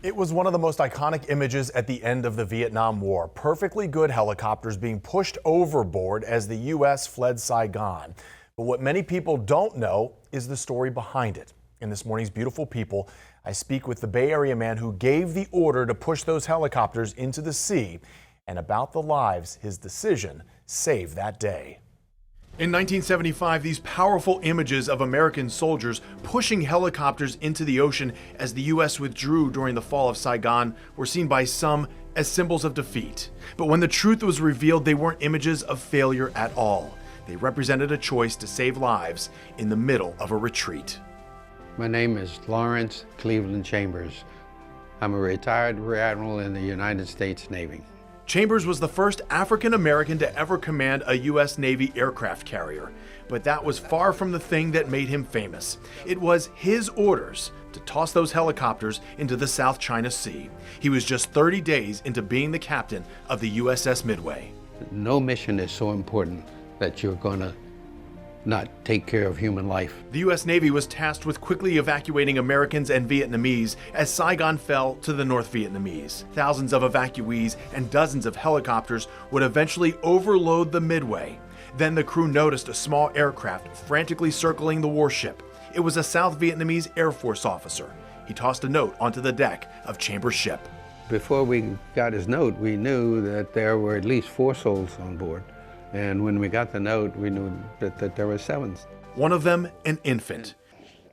It was one of the most iconic images at the end of the Vietnam War. Perfectly good helicopters being pushed overboard as the U.S. fled Saigon. But what many people don't know is the story behind it. In this morning's Beautiful People, I speak with the Bay Area man who gave the order to push those helicopters into the sea and about the lives his decision saved that day. In 1975, these powerful images of American soldiers pushing helicopters into the ocean as the U.S. withdrew during the fall of Saigon were seen by some as symbols of defeat. But when the truth was revealed, they weren't images of failure at all. They represented a choice to save lives in the middle of a retreat. My name is Lawrence Cleveland Chambers. I'm a retired Rear Admiral in the United States Navy. Chambers was the first African American to ever command a U.S. Navy aircraft carrier. But that was far from the thing that made him famous. It was his orders to toss those helicopters into the South China Sea. He was just 30 days into being the captain of the USS Midway. No mission is so important that you're going to not take care of human life. The U.S. Navy was tasked with quickly evacuating Americans and Vietnamese as Saigon fell to the North Vietnamese. Thousands of evacuees and dozens of helicopters would eventually overload the Midway. Then the crew noticed a small aircraft frantically circling the warship. It was a South Vietnamese Air Force officer. He tossed a note onto the deck of Chambers' ship. Before we got his note, we knew that there were at least 4 souls on board. And when we got the note, we knew that there were 7. One of them, an infant.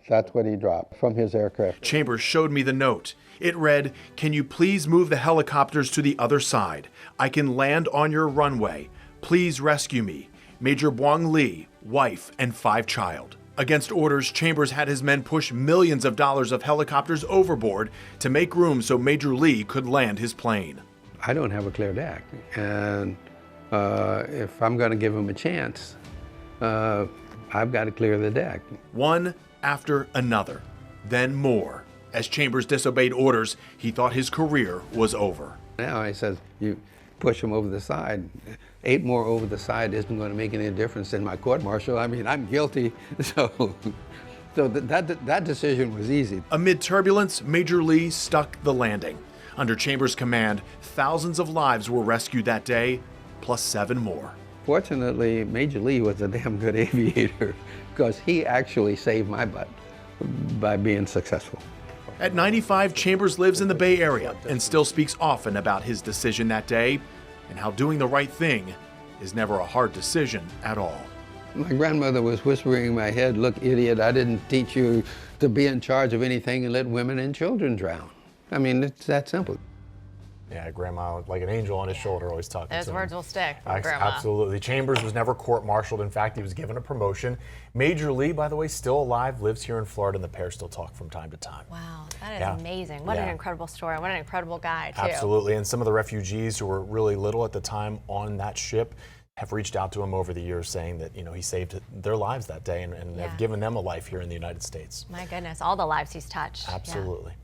That's what he dropped from his aircraft. Chambers showed me the note. It read, "Can you please move the helicopters to the other side? I can land on your runway. Please rescue me. Major Buong Lee, wife and 5 child." Against orders, Chambers had his men push millions of dollars of helicopters overboard to make room so Major Lee could land his plane. I don't have a clear deck, and if I'm going to give him a chance, I've got to clear the deck. One after another, then more. As Chambers disobeyed orders, he thought his career was over. Now he says, you push him over the side. 8 more over the side isn't going to make any difference in my court-martial. I mean, I'm guilty, so that decision was easy. Amid turbulence, Major Lee stuck the landing. Under Chambers' command, thousands of lives were rescued that day, plus 7 more. Fortunately, Major Lee was a damn good aviator because he actually saved my butt by being successful. At 95, Chambers lives in the Bay Area and still speaks often about his decision that day and how doing the right thing is never a hard decision at all. My grandmother was whispering in my head, "Look, idiot, I didn't teach you to be in charge of anything and let women and children drown." I mean, it's that simple. Yeah, Grandma, like an angel on his shoulder, always talking to him. Those words will stick from Grandma. Absolutely. Chambers was never court-martialed. In fact, he was given a promotion. Major Lee, by the way, still alive, lives here in Florida, and the pair still talk from time to time. Wow, that is amazing. What an incredible story. What an incredible guy, too. Absolutely. And some of the refugees who were really little at the time on that ship have reached out to him over the years saying that, you know, he saved their lives that day and have given them a life here in the United States. My goodness, all the lives he's touched. Absolutely.